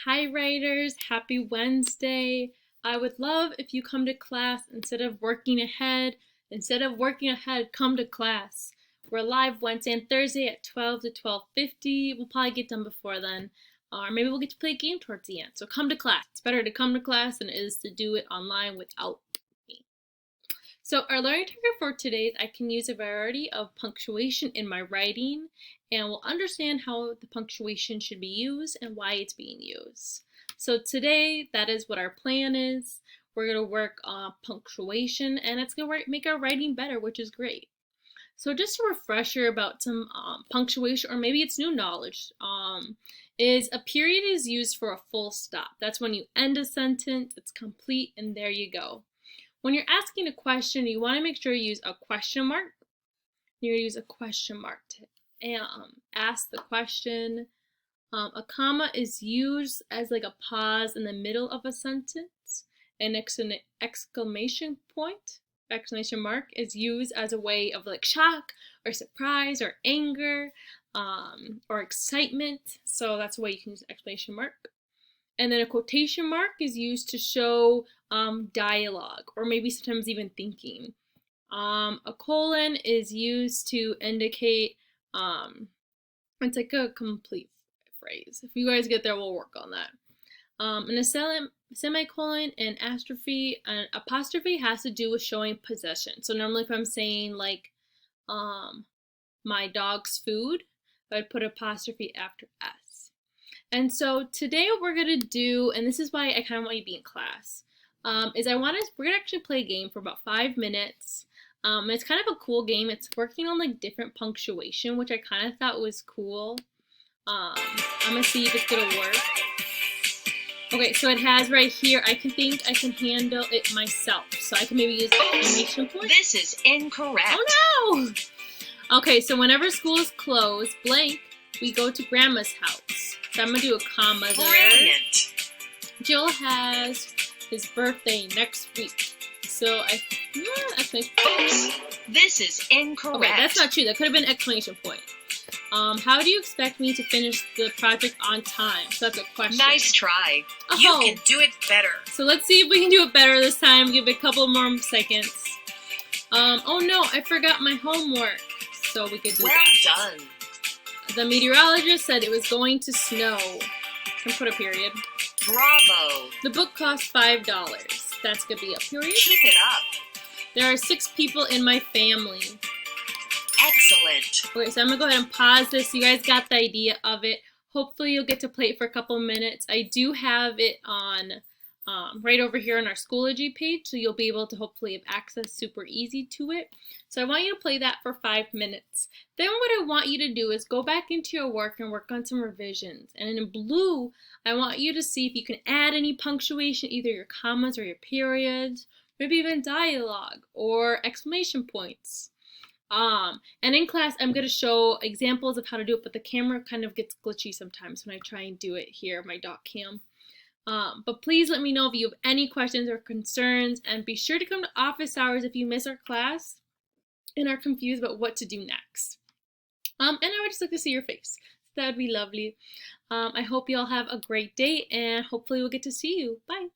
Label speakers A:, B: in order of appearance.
A: Hi writers, happy Wednesday. I would love if you come to class instead of working ahead. Come to class. We're live Wednesday and Thursday at 12 to 12:50. We'll probably get done before then. Or maybe we'll get to play a game towards the end. So come to class. It's better to come to class than it is to do it online without me. So our learning target for today is I can use a variety of punctuation in my writing, and we'll understand how the punctuation should be used and why it's being used. So today, that is what our plan is. We're going to work on punctuation, and it's going to make our writing better, which is great. So just a refresher about some punctuation, or maybe it's new knowledge, is a period is used for a full stop. That's when you end a sentence, it's complete, and there you go. When you're asking a question, you want to make sure you use a question mark. You use a question mark to ask the question. A comma is used as like a pause in the middle of a sentence. An exclamation mark is used as a way of like shock or surprise or anger or excitement. So that's a way you can use an exclamation mark. And then a quotation mark is used to show dialogue or maybe sometimes even thinking. A colon is used to indicate it's like a complete phrase. If you guys get there, we'll work on that. And a semicolon and an apostrophe has to do with showing possession. So normally if I'm saying like my dog's food, I'd put apostrophe after S. And so today what we're gonna do, and this is why I kind of want you to be in class, is we're gonna actually play a game for about 5 minutes. It's kind of a cool game. It's working on like different punctuation, which I kind of thought was cool. I'm gonna see if it's gonna work. Okay, so it has right here, I think I can handle it myself. So I can maybe use exclamation point.
B: This is incorrect.
A: Oh no! Okay, so whenever school is closed, blank, we go to grandma's house. So I'm gonna do a comma there.
B: Brilliant.
A: Jill has his birthday next week. So exclamation point.
B: This is incorrect.
A: Okay, that's not true. That could have been exclamation point. How do you expect me to finish the project on time? So that's a question.
B: Nice try.
A: Oh.
B: You can do it better.
A: So let's see if we can do it better this time. Give it a couple more seconds. Oh no, I forgot my homework. So we could do that.
B: Well done.
A: The meteorologist said it was going to snow. Can put a period.
B: Bravo.
A: The book cost $5. That's gonna be a period.
B: Keep it up.
A: There are 6 people in my family.
B: Excellent.
A: Okay, so I'm gonna go ahead and pause this. You guys got the idea of it. Hopefully you'll get to play it for a couple minutes. I do have it on right over here on our Schoology page, so you'll be able to hopefully have access super easy to it. So I want you to play that for 5 minutes. Then what I want you to do is go back into your work and work on some revisions. And in blue, I want you to see if you can add any punctuation, either your commas or your periods, maybe even dialogue or exclamation points. And in class, I'm going to show examples of how to do it, but the camera kind of gets glitchy sometimes when I try and do it here, my dot cam. But please let me know if you have any questions or concerns, and be sure to come to office hours if you miss our class and are confused about what to do next. And I would just like to see your face. That would be lovely. I hope you all have a great day, and hopefully we'll get to see you. Bye.